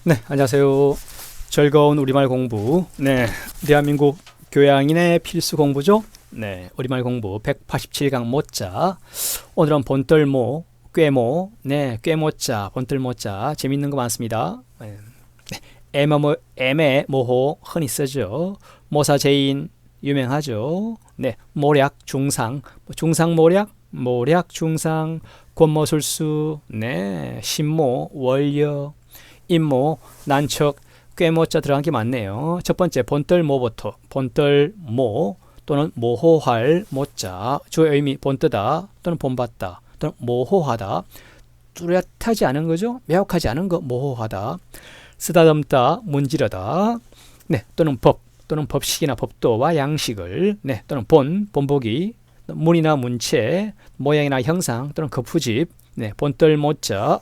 네, 안녕하세요. 즐거운 우리말 공부. 네, 대한민국 교양인의 필수 공부죠. 네, 우리말 공부 187강 모자. 오늘은 본뜰모, 꾀모, 네, 꾀모자, 본뜰모자. 재밌는 거 많습니다. 네, 애매모호 흔히 쓰죠. 모사제인 유명하죠. 네, 모략, 중상, 중상모략, 모략, 중상, 권모술수, 네, 신모, 월여, 임모, 난척, 꾀모자 들어간 게 많네요. 첫 번째 본뜰모부터 본뜰모 또는 모호할 모자 주의 의미 본뜨다 또는 본받다 또는 모호하다 뚜렷하지 않은 거죠. 명확하지 않은 거 모호하다. 쓰다듬다 문지르다 네 또는 법 또는 법식이나 법도와 양식을 네 또는 본보기 문이나 문체 모양이나 형상 또는 거푸집 네 본뜰모자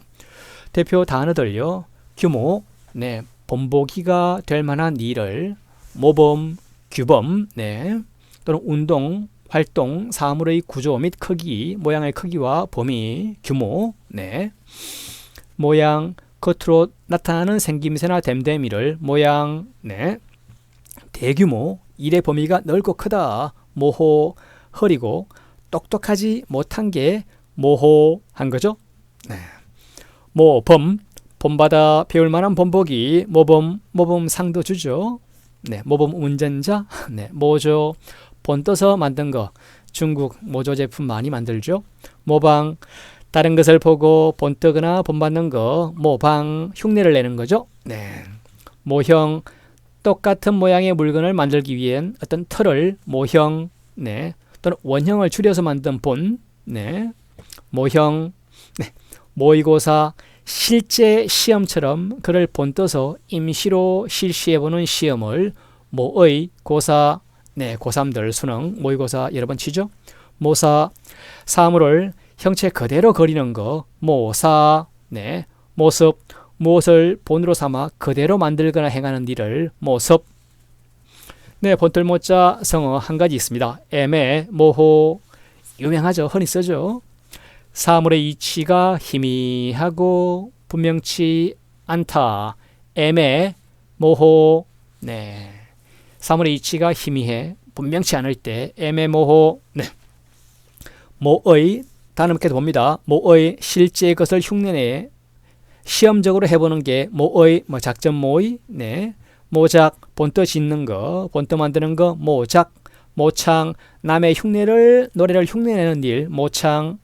대표 단어들요. 규모, 네, 본보기가 될 만한 일을 모범, 규범, 네, 또는 운동, 활동, 사물의 구조 및 크기, 모양의 크기와 범위, 규모, 네, 모양, 겉으로 나타나는 생김새나 됨됨이를 모양, 네, 대규모, 일의 범위가 넓고 크다, 모호, 흐리고 똑똑하지 못한 게 모호한 거죠. 네, 모범, 본받아 배울 만한 본보기 모범 상도 주죠. 네, 모범 운전자, 네, 모조 본떠서 만든 거 중국 모조 제품 많이 만들죠. 모방 다른 것을 보고 본뜨거나 본받는 거 모방 흉내를 내는 거죠. 네, 모형 똑같은 모양의 물건을 만들기 위한 어떤 틀을 모형, 네, 또는 원형을 줄여서 만든 본, 네, 모형, 네, 모의고사 실제 시험처럼 그를 본떠서 임시로 실시해보는 시험을 모의 고사, 네, 고3들 수능 모의고사 여러 번 치죠. 모사, 사물을 형체 그대로 그리는 거 모사, 네, 모습, 무엇을 본으로 삼아 그대로 만들거나 행하는 일을 모습. 네, 본뜰모자 성어 한 가지 있습니다. 애매, 모호, 유명하죠. 흔히 쓰죠. 사물의 이치가 희미하고 분명치 않다. 애매, 모호, 네. 사물의 이치가 희미해 분명치 않을 때 애매모호, 네. 모의, 다름있게 봅니다. 모의 실제 것을 흉내내 시험적으로 해보는 게 모의, 작전 모의, 네. 모작, 본떠 짓는 거, 본떠 만드는 거, 모작, 모창, 남의 흉내를, 노래를 흉내내는 일, 모창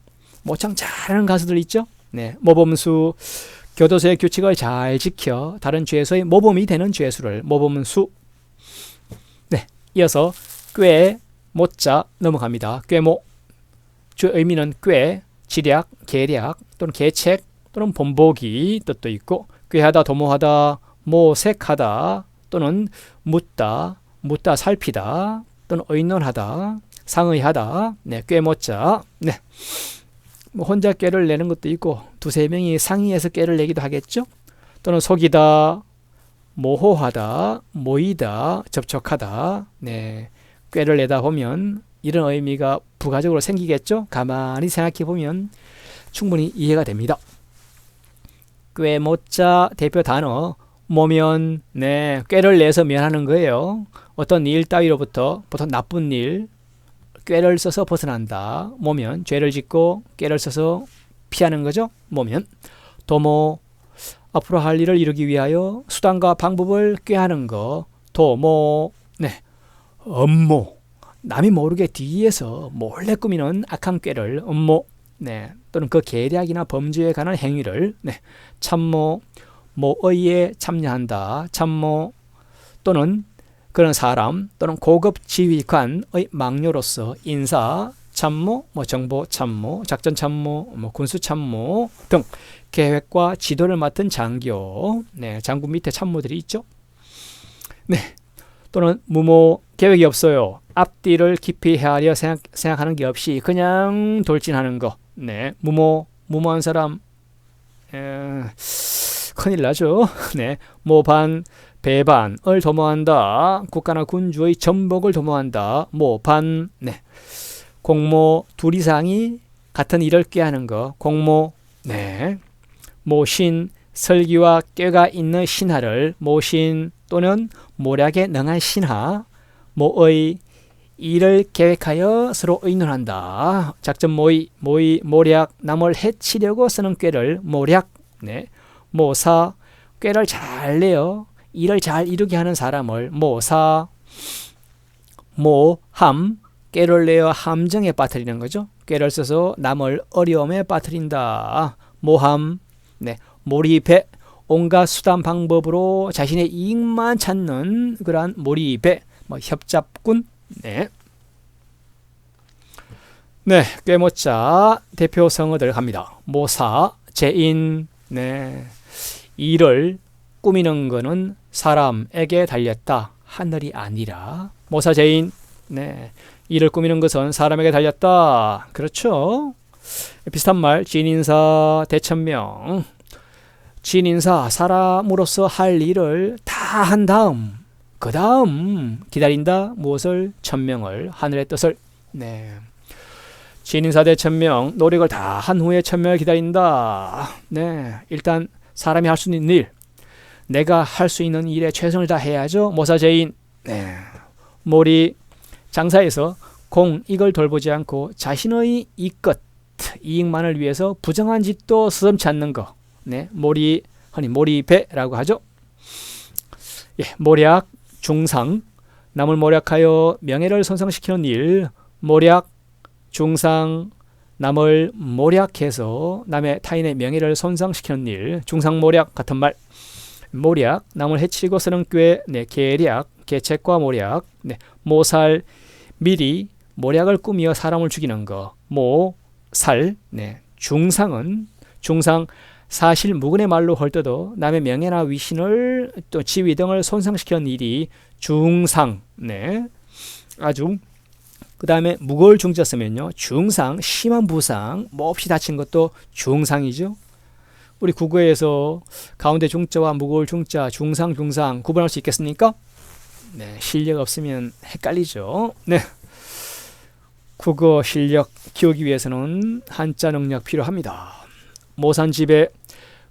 잘하는 가수들 있죠. 네, 모범수 교도소의 규칙을 잘 지켜 다른 죄수의 모범이 되는 죄수를 모범수. 네, 이어서 꾀 모자 넘어갑니다. 꾀모 주 의미는 꾀 지략, 계략 또는 계책 또는 본보기 뜻도 있고 꾀하다, 도모하다, 모색하다 또는 묻다 살피다 또는 의논하다, 상의하다. 네, 꾀모자. 네. 혼자 꾀를 내는 것도 있고 두세 명이 상의해서 꾀를 내기도 하겠죠. 또는 속이다, 모호하다, 모이다, 접촉하다. 네, 꾀를 내다 보면 이런 의미가 부가적으로 생기겠죠. 가만히 생각해 보면 충분히 이해가 됩니다. 꾀모자 대표 단어 모면, 네, 꾀를 내서 면하는 거예요. 어떤 일 따위로부터 보통 나쁜 일 꾀를 써서 벗어난다. 모면, 죄를 짓고 꾀를 써서 피하는 거죠. 모면. 도모, 앞으로 할 일을 이루기 위하여 수단과 방법을 꾀하는 거. 도모, 네. 음모, 남이 모르게 뒤에서 몰래 꾸미는 악한 꾀를 음모, 네. 또는 그 계략이나 범죄에 관한 행위를, 네. 참모, 모의에 참여한다. 참모, 또는 그런 사람 또는 고급 지휘관의 막료로서 인사, 참모, 정보 참모, 작전 참모, 군수 참모 등 계획과 지도를 맡은 장교, 네, 장군 밑에 참모들이 있죠. 네, 또는 무모, 계획이 없어요. 앞뒤를 깊이 헤아려 생각하는 게 없이 그냥 돌진하는 거. 네, 무모한 사람 큰일 나죠. 네, 모반, 배반을 도모한다. 국가나 군주의 전복을 도모한다. 모반, 네. 공모, 둘 이상이 같은 일을 꾀하는 거. 공모, 네. 모신, 설기와 꾀가 있는 신하를 모신 또는 모략에 능한 신하, 모의 일을 계획하여 서로 의논한다. 작전 모의, 모략, 남을 해치려고 쓰는 꾀를 모략, 네. 모사, 꾀를 잘 내어 일을 잘 이루게 하는 사람을 모사, 모함, 꾀를 내어 함정에 빠뜨리는 거죠. 꾀를 써서 남을 어려움에 빠뜨린다. 모함, 네. 몰입해, 온갖 수단 방법으로 자신의 이익만 찾는 그러한 몰입해, 협잡꾼, 네. 네, 꾀모자 대표 성어들 갑니다. 모사, 제인, 네. 일을 꾸미는 것은 사람에게 달렸다. 하늘이 아니라. 모사 제인, 네. 일을 꾸미는 것은 사람에게 달렸다. 그렇죠. 비슷한 말, 진인사, 대천명. 진인사, 사람으로서 할 일을 다 한 다음, 그 다음 기다린다. 무엇을? 천명을, 하늘의 뜻을. 네. 진인사 대천명, 노력을 다 한 후에 천명을 기다린다. 네. 일단 사람이 할 수 있는 일, 내가 할 수 있는 일에 최선을 다해야죠. 모사제인, 네. 몰이, 장사에서 공익을 돌보지 않고 자신의 이끝, 이익만을 위해서 부정한 짓도 서슴지 않는 거. 네. 몰이, 흔히 몰입해라고 하죠. 예, 모략, 중상, 남을 모략하여 명예를 손상시키는 일, 모략, 중상, 남을 모략해서 남의 타인의 명예를 손상시키는 일, 중상모략 같은 말. 모략, 남을 해치고 쓰는 꾀, 네, 계략, 계책과 모략, 네, 모살, 미리 모략을 꾸미어 사람을 죽이는 거, 모살, 네, 중상은 중상, 사실 무근의 말로 헐뜯어 남의 명예나 위신을 또 지위 등을 손상시키는 일이 중상, 네, 아주. 그 다음에 무거울 중자 쓰면요, 중상, 심한 부상, 몹시 다친 것도 중상이죠. 우리 국어에서 가운데 중자와 무거울 중자, 중상, 중상 구분할 수 있겠습니까? 네, 실력 없으면 헷갈리죠. 네, 국어 실력 키우기 위해서는 한자 능력 필요합니다. 모산집에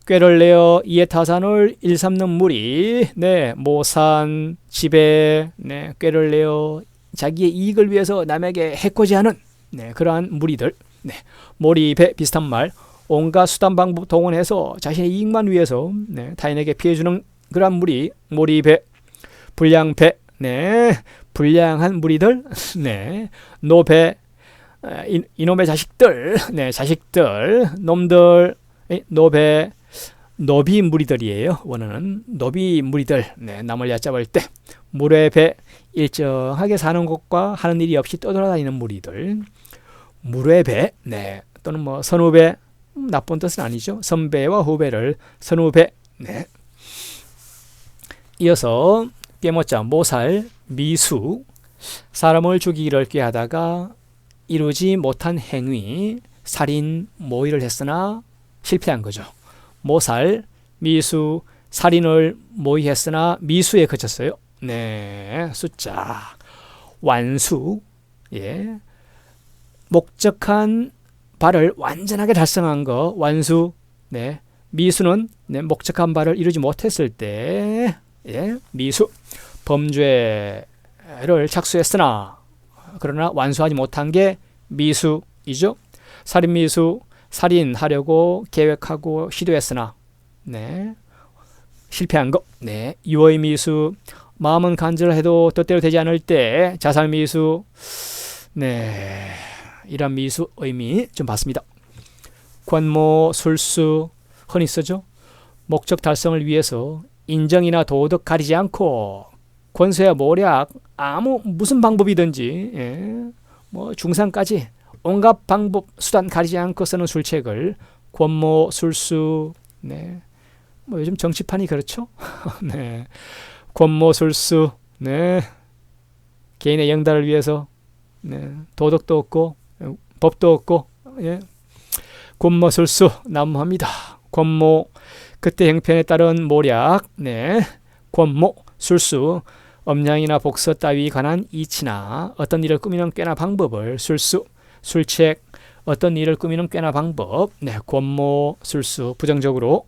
꾀를 내어 이에 타산을 일삼는 무리, 네, 모산집에, 네, 꾀를 내어 자기의 이익을 위해서 남에게 해코지 하는, 네, 그러한 무리들. 네, 몰입에 비슷한 말, 온갖 수단 방법 동원해서 자신의 이익만 위해서, 네, 타인에게 피해주는 그러한 무리, 몰입에. 불량배, 네, 불량한 무리들, 네, 노배, 이놈의 자식들, 네, 자식들, 놈들, 노배, 노비 무리들이에요. 원어는 노비 무리들, 네, 남을 얕잡을 때. 무례배, 일정하게 사는 것과 하는 일이 없이 떠돌아다니는 무리들. 무례배, 네, 또는 뭐 선후배, 나쁜 뜻은 아니죠. 선배와 후배를 선후배, 네. 이어서 꾀모자 모살, 미수, 사람을 죽이기를 꾀하다가 이루지 못한 행위, 살인, 모의를 했으나 실패한 거죠. 모살, 미수, 살인을 모의했으나 미수에 그쳤어요. 네, 숫자. 완수, 예, 목적한 바를 완전하게 달성한 거, 완수. 네, 미수는, 네, 목적한 바를 이루지 못했을 때, 예, 미수. 범죄를 착수했으나 그러나 완수하지 못한 게 미수이죠. 살인미수, 살인하려고 계획하고 시도했으나, 네, 실패한 거. 네, 유의미수, 마음은 간절해도 뜻대로 되지 않을 때. 자살미수, 네, 이런 미수 의미 좀 봤습니다. 권모술수, 흔히 쓰죠. 목적 달성을 위해서 인정이나 도덕 가리지 않고 권세야 모략, 무슨 방법이든지, 예, 뭐 중상까지 온갖 방법 수단 가리지 않고 쓰는 술책을 권모술수, 네, 뭐 요즘 정치판이 그렇죠. 네, 권모술수, 네, 개인의 영달을 위해서, 네, 도덕도 없고 법도 없고, 예, 권모술수 난무합니다. 권모, 그때 형편에 따른 모략, 네, 권모, 술수, 엄량이나 복서 따위 관한 이치나 어떤 일을 꾸미는 꾀나 방법을 술수, 술책, 어떤 일을 꾸미는 꾀나 방법, 네, 권모, 술수, 부정적으로.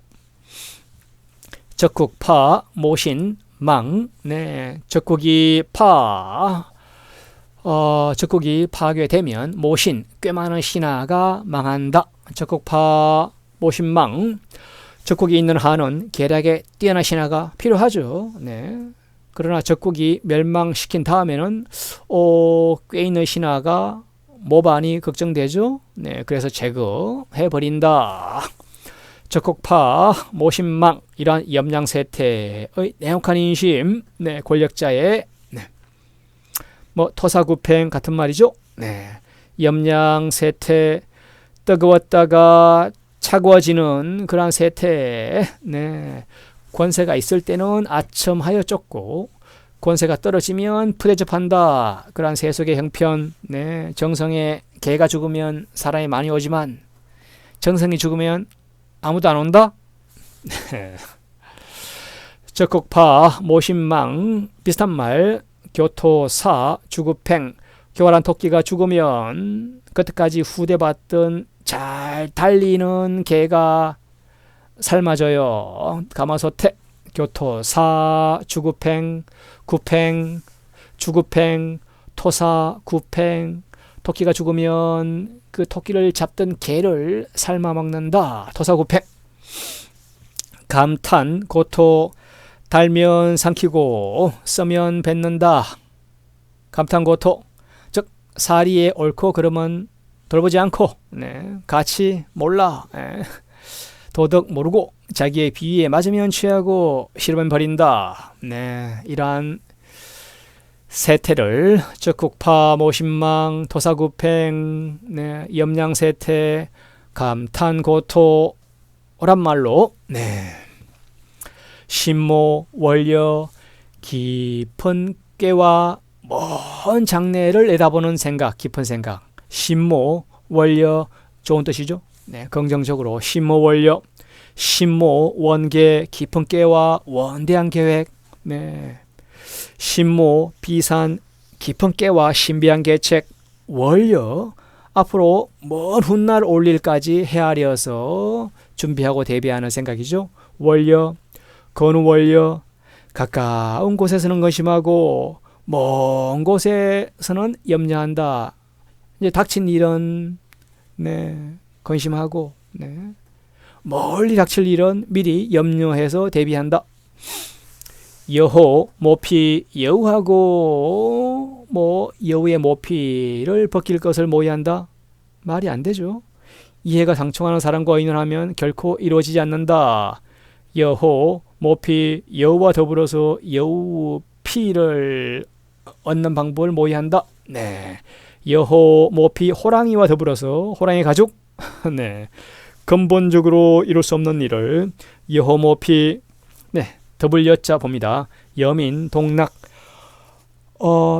적국 파 모신 망. 네, 적국이 적국이 파괴되면 모신 꽤 많은 신하가 망한다. 적국파 모신망. 적국이 있는 한은 계략에 뛰어난 신하가 필요하죠. 네. 그러나 적국이 멸망시킨 다음에는 꽤 있는 신하가 모반이 걱정되죠. 네, 그래서 제거해버린다. 적국파 모신망. 이러한 염량세태의 내혹한 인심. 네, 권력자의 토사구팽 같은 말이죠. 네, 염량세태, 뜨거웠다가 차가워지는 그러한 세태. 네, 권세가 있을 때는 아첨하여 쫓고 권세가 떨어지면 푸대접한다. 그러한 세속의 형편. 네, 정성의 개가 죽으면 사람이 많이 오지만 정성이 죽으면 아무도 안 온다. 적국파 모신망. 비슷한 말. 교토사 주구팽. 교활한 토끼가 죽으면 그때까지 후대받던 잘 달리는 개가 삶아져요. 가마솥에. 교토사 주구팽. 구팽 주구팽 토사 구팽. 토끼가 죽으면 그 토끼를 잡던 개를 삶아 먹는다. 토사구팽. 감탄 고토. 달면 삼키고 써면 뱉는다. 감탄고토. 즉 사리에 옳고 그러면 돌보지 않고, 네, 가치 몰라, 도덕 모르고 자기의 비위에 맞으면 취하고 싫으면 버린다. 네, 이러한 세태를 적국파 모신망 토사구팽, 네, 염량세태 감탄고토란 말로, 네, 신모 원려 깊은 꾀와 먼 장래를 내다보는 생각, 깊은 생각. 신모 원려 좋은 뜻이죠. 네, 긍정적으로 신모 원려, 신모 원계 깊은 꾀와 원대한 계획. 네, 신모 비산 깊은 꾀와 신비한 계책. 원려 앞으로 먼 훗날 올 일까지 헤아려서 준비하고 대비하는 생각이죠. 원려 건우원려. 가까운 곳에서는 건심하고 먼 곳에서는 염려한다. 이제 닥친 일은, 네, 건심하고, 네, 멀리 닥칠 일은 미리 염려해서 대비한다. 여호 모피. 여우하고 여우의 모피를 벗길 것을 모의한다. 말이 안 되죠. 이해가 상충하는 사람과 의논하면 결코 이루어지지 않는다. 여호 모피. 여우와 더불어서 여우 피를 얻는 방법을 모의한다. 네, 여호 모피. 호랑이와 더불어서 호랑이 가죽. 네, 근본적으로 이룰 수 없는 일을 여호 모피. 네, 더블 여자 봅니다. 여민 동락.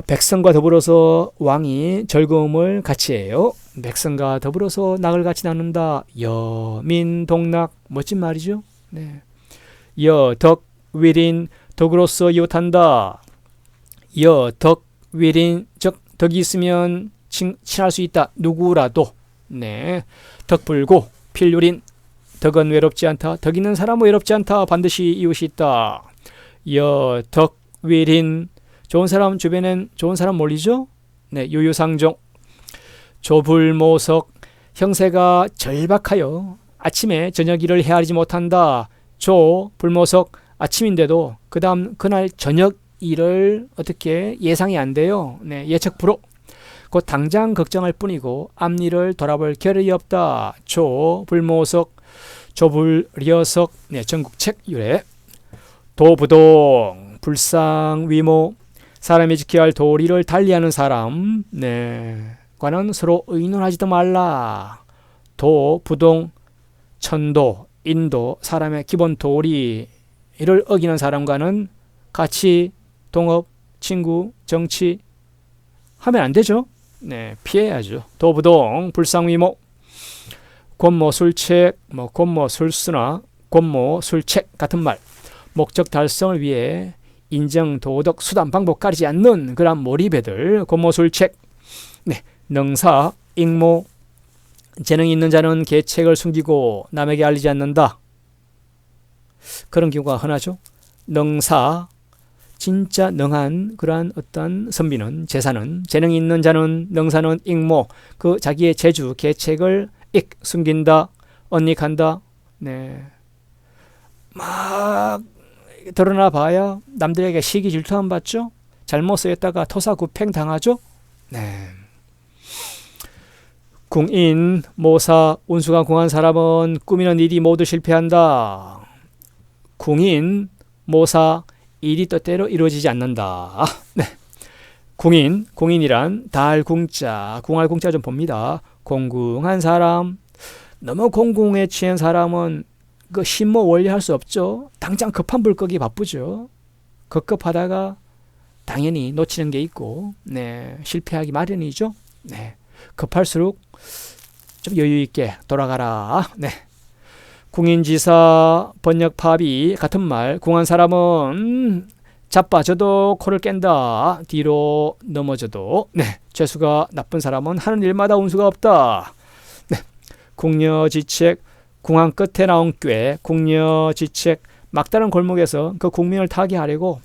백성과 더불어서 왕이 즐거움을 같이 해요. 백성과 더불어서 낙을 같이 나눈다. 여민 동락. 멋진 말이죠. 네. 여덕 위린. 덕으로서 이웃한다. 여덕 위린. 즉 덕이 있으면 친할 수 있다. 누구라도. 네. 덕불고 필유린. 덕은 외롭지 않다. 덕 있는 사람은 외롭지 않다. 반드시 이웃이 있다. 여덕 위린. 좋은 사람 주변엔 좋은 사람 몰리죠. 네, 유유상종. 조불모석. 형세가 절박하여 아침에 저녁 일을 헤아리지 못한다. 조불모석. 아침인데도 그 다음 그날 저녁 일을 어떻게 예상이 안 돼요. 네, 예측불허. 곧 당장 걱정할 뿐이고 앞일을 돌아볼 겨를이 없다. 조불모석. 조불려석. 네, 전국책 유래. 도부동. 불상위모. 사람이 지켜야 할 도리를 달리하는 사람. 네, 과는 서로 의논하지도 말라. 도, 부동, 천도, 인도. 사람의 기본 도리를 어기는 사람과는 같이 동업, 친구, 정치 하면 안 되죠. 네, 피해야죠. 도부동, 불상위모. 권모술책, 권모술수나 권모술책 같은 말. 목적 달성을 위해 인정, 도덕, 수단, 방법 가리지 않는 그런 몰입애들. 권모술책. 네, 능사, 익모. 재능이 있는 자는 계책을 숨기고 남에게 알리지 않는다. 그런 경우가 흔하죠. 능사, 진짜 능한 그러한 어떤 선비는, 제사는, 재능이 있는 자는, 능사는 익모, 그 자기의 재주, 계책을 숨긴다, 언닉한다. 네. 막 드러나 봐야 남들에게 시기 질투함 받죠. 잘못 쓰였다가 토사구팽 당하죠. 네. 궁인, 모사, 운수가 궁한 사람은 꾸미는 일이 모두 실패한다. 궁인, 모사, 일이 뜻대로 이루어지지 않는다. 네. 궁인, 궁인이란 달궁자, 궁할 궁자 좀 봅니다. 공궁한 사람, 너무 공궁에 취한 사람은 그 신모 원리할 수 없죠. 당장 급한 불 끄기 바쁘죠. 급급하다가 당연히 놓치는 게 있고, 네, 실패하기 마련이죠. 네, 급할수록 좀 여유 있게 돌아가라. 네. 궁인지사, 번역파비 같은 말. 궁한 사람은 자빠져도 코를 깬다. 뒤로 넘어져도. 네, 재수가 나쁜 사람은 하는 일마다 운수가 없다. 네, 궁녀지책, 궁한 끝에 나온 꾀. 궁녀지책, 막다른 골목에서 그 국민을 타개하려고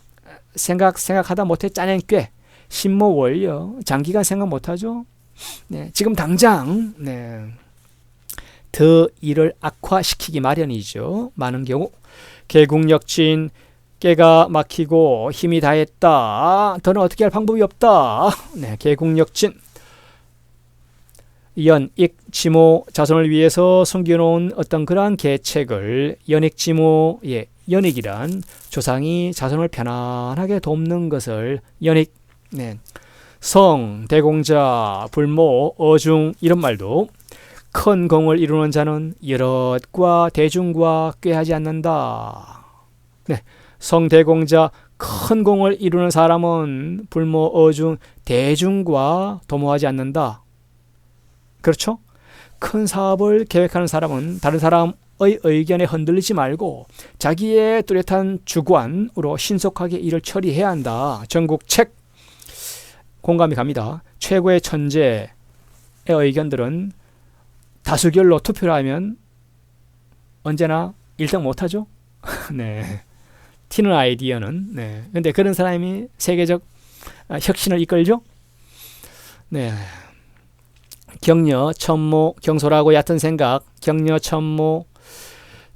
생각하다 못해 짜낸 꾀. 신모 원려, 장기간 생각 못하죠. 네, 지금 당장 더 일을 악화시키기 마련이죠. 많은 경우 개국역진, 깨가 막히고 힘이 다했다. 더는 어떻게 할 방법이 없다. 네, 개국역진, 연익, 지모, 자손을 위해서 숨겨놓은 어떤 그러한 계책을 연익, 지모, 연익이란 조상이 자손을 편안하게 돕는 것을 연익, 성, 대공자, 불모, 어중 이런 말도 큰 공을 이루는 자는 여럿과 대중과 꾀하지 않는다. 네, 성대공자, 큰 공을 이루는 사람은 불모, 어중, 대중과 도모하지 않는다. 그렇죠? 큰 사업을 계획하는 사람은 다른 사람의 의견에 흔들리지 말고 자기의 뚜렷한 주관으로 신속하게 일을 처리해야 한다. 전국책, 공감이 갑니다. 최고의 천재의 의견들은 다수결로 투표를 하면 언제나 1등 못하죠. 네, 튀는 아이디어는. 네, 근데 그런 사람이 세계적 혁신을 이끌죠. 네, 격려, 천모, 경솔하고 얕은 생각, 격려, 천모,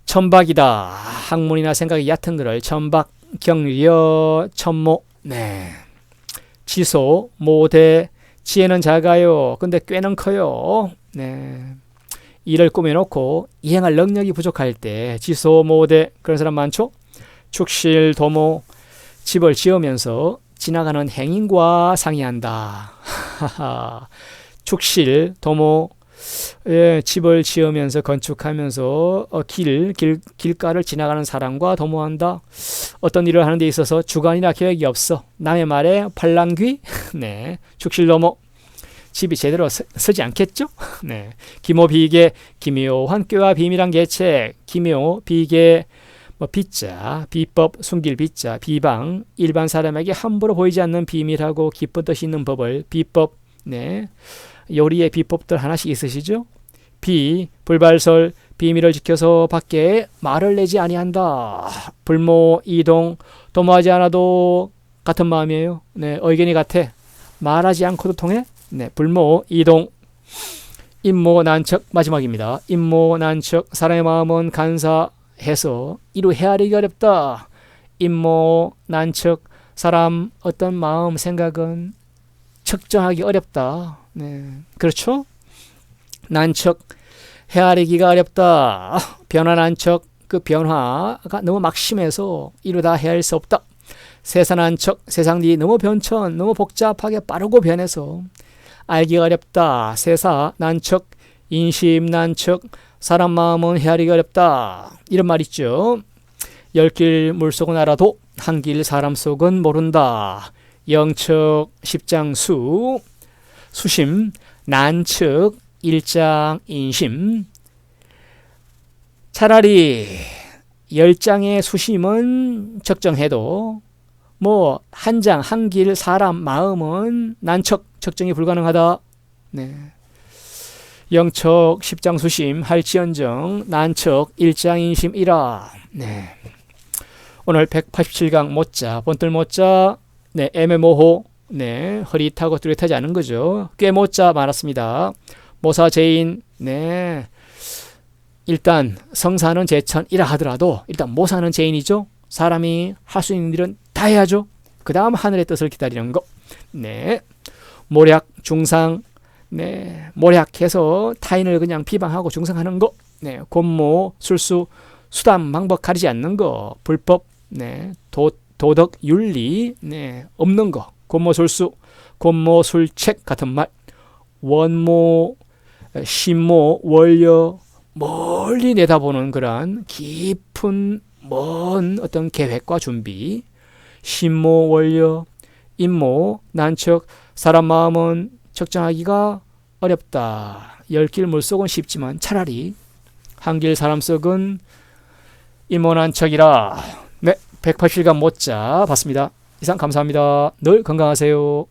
천박이다. 학문이나 생각이 얕은 글을 천박, 격려, 천모. 네, 지소, 모대, 지혜는 작아요. 근데 꾀는 커요. 네, 일을 꾸며놓고 이행할 능력이 부족할 때 지소, 모대, 그런 사람 많죠. 축실, 도모, 집을 지으면서 지나가는 행인과 상의한다. 축실, 도모, 집을 지으면서 건축하면서 길가를 지나가는 사람과 도모한다. 어떤 일을 하는 데 있어서 주관이나 계획이 없어. 남의 말에 팔랑귀. 네, 축실, 도모. 집이 제대로 서지 않겠죠? 네, 기모, 비계, 기묘한 꾀와 비밀한 계책, 기묘, 비계, 비자, 비법, 숨길 비자, 비방, 일반 사람에게 함부로 보이지 않는 비밀하고 깊은 뜻이 있는 법을 비법. 네, 요리의 비법들 하나씩 있으시죠? 불발설, 비밀을 지켜서 밖에 말을 내지 아니한다. 불모, 이동, 도모하지 않아도 같은 마음이에요. 네, 의견이 같아. 말하지 않고도 통해. 네, 불모, 이동, 임모, 난척, 마지막입니다. 임모, 난척, 사람의 마음은 간사해서 이루 헤아리기 어렵다. 임모, 난척, 사람 어떤 마음, 생각은 측정하기 어렵다. 네, 그렇죠? 난척, 헤아리기가 어렵다. 변화 난척, 그 변화가 너무 막심해서 이루다 헤아릴 수 없다. 세상 난척, 세상이 너무 변천, 너무 복잡하게 빠르고 변해서 알기가 어렵다. 세사 난척, 인심 난척, 사람 마음은 헤아리기 어렵다. 이런 말 있죠. 10길 물속은 알아도 한 길 사람 속은 모른다. 영척, 십장수, 수심, 난척, 일장, 인심. 차라리 10장의 수심은 적정해도 한 장, 한 길 사람 마음은 난척, 적정이 불가능하다. 네, 영척, 십장 수심, 할지언정, 난척, 일장, 인심이라. 네. 오늘 187강 못자, 본뜰 못자, 네, 애매모호, 네, 흐릿하고 뚜렷하지 않은 거죠. 꽤 못자 많았습니다. 모사제인, 네, 일단 성사는 제천이라 하더라도 일단 모사는 제인이죠. 사람이 할 수 있는 일은 다 해야죠. 그 다음 하늘의 뜻을 기다리는 거. 네, 모략, 중상, 네, 모략해서 타인을 그냥 비방하고 중상하는 거. 네, 권모, 술수, 수단, 방법 가리지 않는 거. 불법, 네, 도덕, 윤리, 네, 없는 거. 권모, 술수, 권모, 술책 같은 말. 원모, 신모, 원려, 멀리 내다보는 그런 깊은 먼 어떤 계획과 준비. 신모, 원려, 임모, 난척, 사람 마음은 측정하기가 어렵다. 열길 물속은 쉽지만 차라리 한길 사람 속은 임모난척이라. 네, 180강 못자 봤습니다. 이상 감사합니다. 늘 건강하세요.